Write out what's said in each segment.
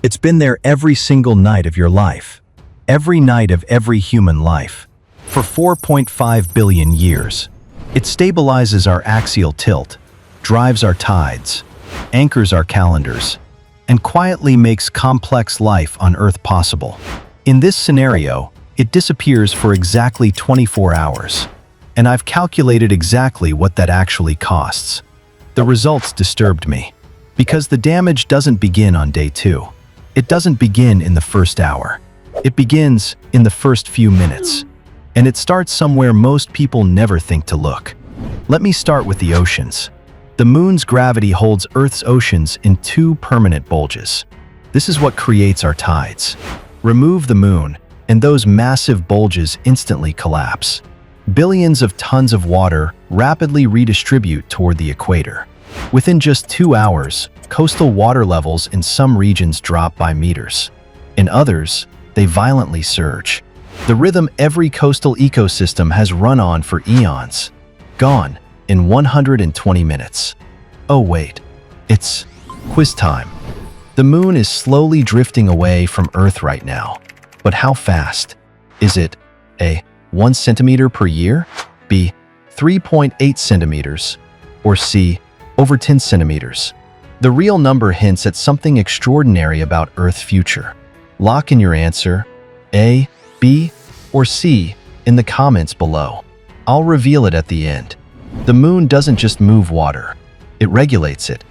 It's been there every single night of your life. Every night of every human life. For 4.5 billion years. It stabilizes our axial tilt, drives our tides, anchors our calendars, and quietly makes complex life on Earth possible. In this scenario, it disappears for exactly 24 hours. And I've calculated exactly what that actually costs. The results disturbed me. Because the damage doesn't begin on day 2. It doesn't begin in the first hour. It begins in the first few minutes. And it starts somewhere most people never think to look. Let me start with the oceans. The moon's gravity holds Earth's oceans in 2 permanent bulges. This is what creates our tides. Remove the moon, and those massive bulges instantly collapse. Billions of tons of water rapidly redistribute toward the equator. Within just 2 hours, coastal water levels in some regions drop by meters. In others, they violently surge. The rhythm every coastal ecosystem has run on for eons. Gone in 120 minutes. Oh wait, it's quiz time. The moon is slowly drifting away from Earth right now. But how fast? Is it A, 1 centimeter per year? B, 3.8 centimeters? Or C, over 10 centimeters? The real number hints at something extraordinary about Earth's future. Lock in your answer, A, B, or C, in the comments below. I'll reveal it at the end. The moon doesn't just move water, it regulates it.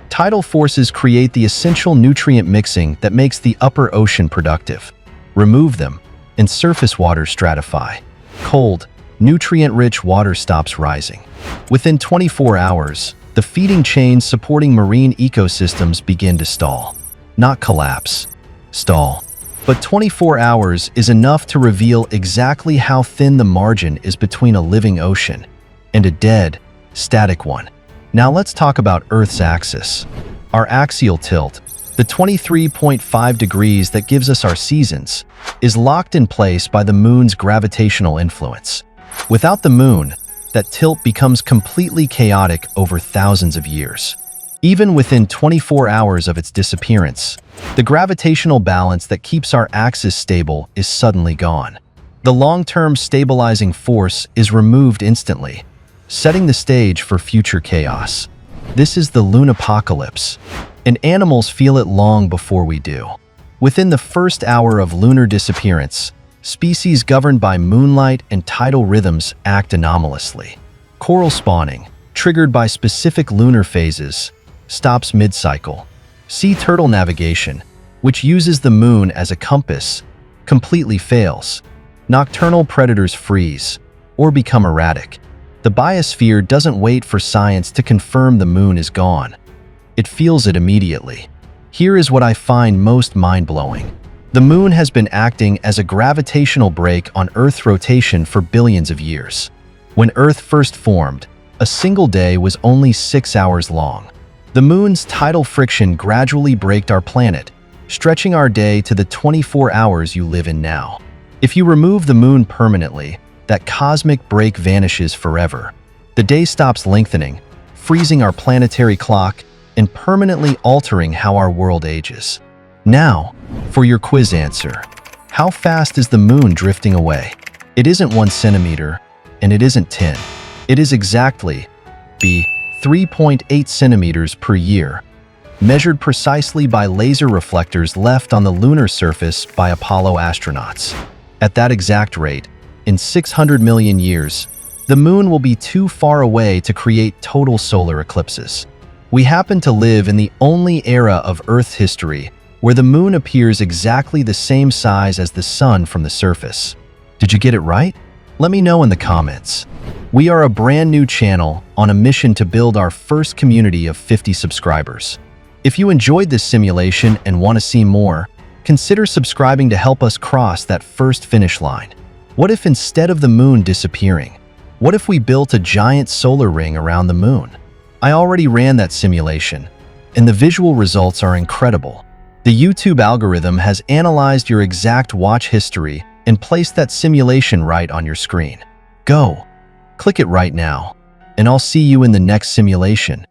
Tidal forces create the essential nutrient mixing that makes the upper ocean productive. Remove them, and surface waters stratify. Cold, nutrient-rich water stops rising. Within 24 hours, the feeding chains supporting marine ecosystems begin to stall. Not collapse, stall. But 24 hours is enough to reveal exactly how thin the margin is between a living ocean and a dead, static one. Now let's talk about Earth's axis. Our axial tilt, the 23.5 degrees that gives us our seasons, is locked in place by the moon's gravitational influence. Without the moon, that tilt becomes completely chaotic over thousands of years. Even within 24 hours of its disappearance, the gravitational balance that keeps our axis stable is suddenly gone. The long-term stabilizing force is removed instantly, setting the stage for future chaos. This is the lunapocalypse, and animals feel it long before we do. Within the first hour of lunar disappearance, species governed by moonlight and tidal rhythms act anomalously. Coral spawning, triggered by specific lunar phases, stops mid-cycle. Sea turtle navigation, which uses the moon as a compass, completely fails. Nocturnal predators freeze or become erratic. The biosphere doesn't wait for science to confirm the moon is gone. It feels it immediately. Here is what I find most mind-blowing. The moon has been acting as a gravitational brake on Earth's rotation for billions of years. When Earth first formed, a single day was only 6 hours long. The moon's tidal friction gradually braked our planet, stretching our day to the 24 hours you live in now. If you remove the moon permanently, that cosmic brake vanishes forever. The day stops lengthening, freezing our planetary clock and permanently altering how our world ages. Now, for your quiz answer. How fast is the moon drifting away? It isn't 1 centimeter, and it isn't 10. It is exactly B, 3.8 centimeters per year, measured precisely by laser reflectors left on the lunar surface by Apollo astronauts. At that exact rate, in 600 million years, the moon will be too far away to create total solar eclipses. We happen to live in the only era of Earth's history where the moon appears exactly the same size as the sun from the surface. Did you get it right? Let me know in the comments. We are a brand new channel on a mission to build our first community of 50 subscribers. If you enjoyed this simulation and want to see more, consider subscribing to help us cross that first finish line. What if instead of the moon disappearing, what if we built a giant solar ring around the moon? I already ran that simulation, and the visual results are incredible. The YouTube algorithm has analyzed your exact watch history and placed that simulation right on your screen. Go! Click it right now, and I'll see you in the next simulation.